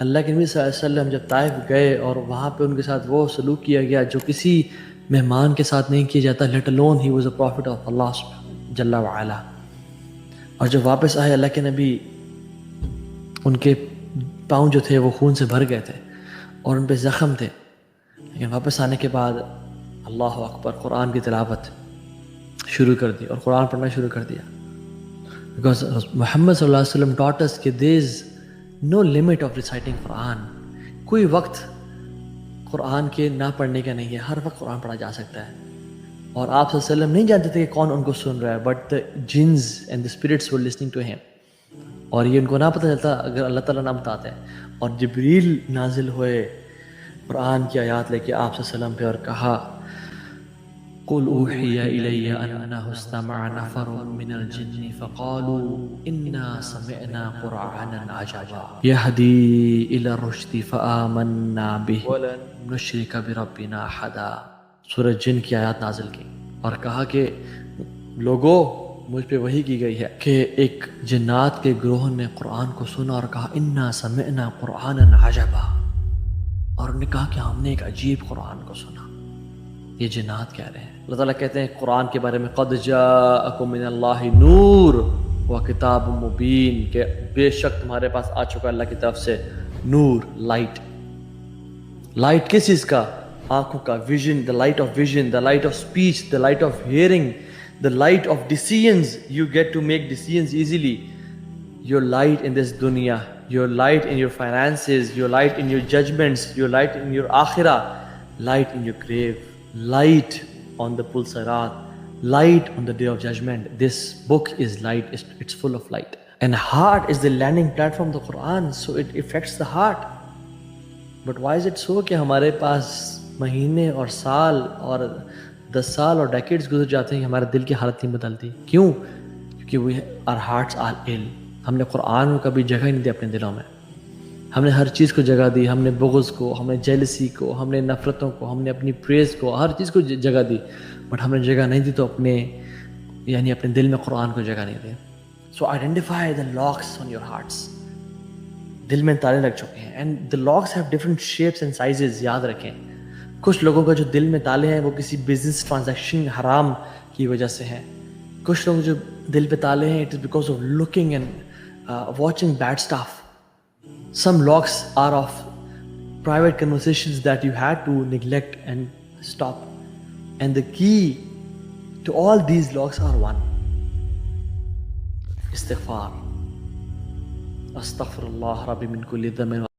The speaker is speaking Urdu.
اللہ کے نبی صلی اللہ علیہ وسلم جب طائف گئے اور وہاں پہ ان کے ساتھ وہ سلوک کیا گیا جو کسی مہمان کے ساتھ نہیں کیا جاتا، let alone he was a prophet of Allah جل وعلا. اور جب واپس آئے اللہ کے نبی، ان کے پاؤں جو تھے وہ خون سے بھر گئے تھے اور ان پہ زخم تھے، لیکن واپس آنے کے بعد اللہ اکبر قرآن کی تلاوت شروع کر دی اور قرآن پڑھنا شروع کر دیا. بیکاز محمد صلی اللہ علیہ وسلم taught us کہ there is no limit of reciting قرآن. کوئی وقت قرآن کے نہ پڑھنے کا نہیں ہے، ہر وقت قرآن پڑھا جا سکتا ہے. اور آپ صلی اللہ علیہ وسلم نہیں جانتے تھے کہ کون ان کو سن رہا ہے، but the jinns and the spirits were listening to him. اور یہ ان کو نہ پتہ چلتا اگر اللہ تعالیٰ نہ بتاتے ہیں. اور جبریل نازل ہوئے قرآن کی آیات لے کے آپ صلی اللہ علیہ وسلم پہ اور کہا قُلْ أُوحِيَ إِلَيَّ أَنَّهُ اسْتَمَعَ نَفَرٌ مِّنَ الْجِنِّ فَقَالُوا إِنَّا سَمِعْنَا قُرْآنًا عَجَبًا يَهْدِي إِلَى الرُّشْدِ فَآمَنَّا بِهِ وَلَن نُشْرِكَ بِرَبِّنَا أَحَدًا. سورہ جن کی آیات نازل کی اور کہا کہ لوگوں مجھ پہ وحی کی گئی ہے کہ ایک جنات کے گروہ نے قرآن کو سنا اور کہا اِنَّا سَمِعْنَا قُرْآنًا عَجَبًا، اور انہوں نے کہا کہ ہم نے ایک عجیب قرآن کو سنا. یہ جنات کہہ رہے ہیں. اللہ تعالیٰ کہتے ہیں قرآن کے بارے میں قَدْ جَاءَكُم مِّنَ اللَّهِ نُورٌ وَكِتَابٌ مُّبِينٌ، کہ بے شک تمہارے پاس آ چکا اللہ کی طرف سے نور، لائٹ. لائٹ کس چیز کا؟ آنکھوں کا، vision, the light of vision, the light of speech, the light of hearing, the light of decisions. You get to make decisions easily. Your light in this دنیا، your light in your finances, your light in your judgments, your light in your آخرہ، light in your grave, light on the pul sirat, light on the day of judgment. This book is light, it's full of light. And heart is the landing platform of the Quran, so it affects the heart. But why is it so کہ ہمارے پاس مہینے اور سال اور 10 سال اور ڈیکیڈز گزر جاتے ہیں، ہمارے دل کی حالت نہیں بدلتی؟ کیوں؟ کیونکہ our hearts are ill. ہم نے قرآن کو کبھی جگہ ہی نہیں دی اپنے دلوں میں. ہم نے ہر چیز کو جگہ دی، ہم نے بغض کو، ہم نے جیلسی کو، ہم نے نفرتوں کو، ہم نے اپنی پریز کو، ہر چیز کو جگہ دی. بٹ ہم نے جگہ نہیں دی تو اپنے دل میں قرآن کو جگہ نہیں دی. So identify the locks on your hearts. دل میں تالے لگ چکے ہیں، and the locks have different shapes and sizes. یاد رکھیں کچھ لوگوں کا جو دل میں تالے ہیں وہ کسی بزنس ٹرانزیکشن حرام کی وجہ سے ہیں. کچھ لوگ جو دل پہ تالے ہیں it is because of looking and watching bad stuff. Some locks are of private conversations that you had to neglect and stop. And the key to all these locks are one: istighfar. Astaghfirullah Rabbi min kulli dhanbin.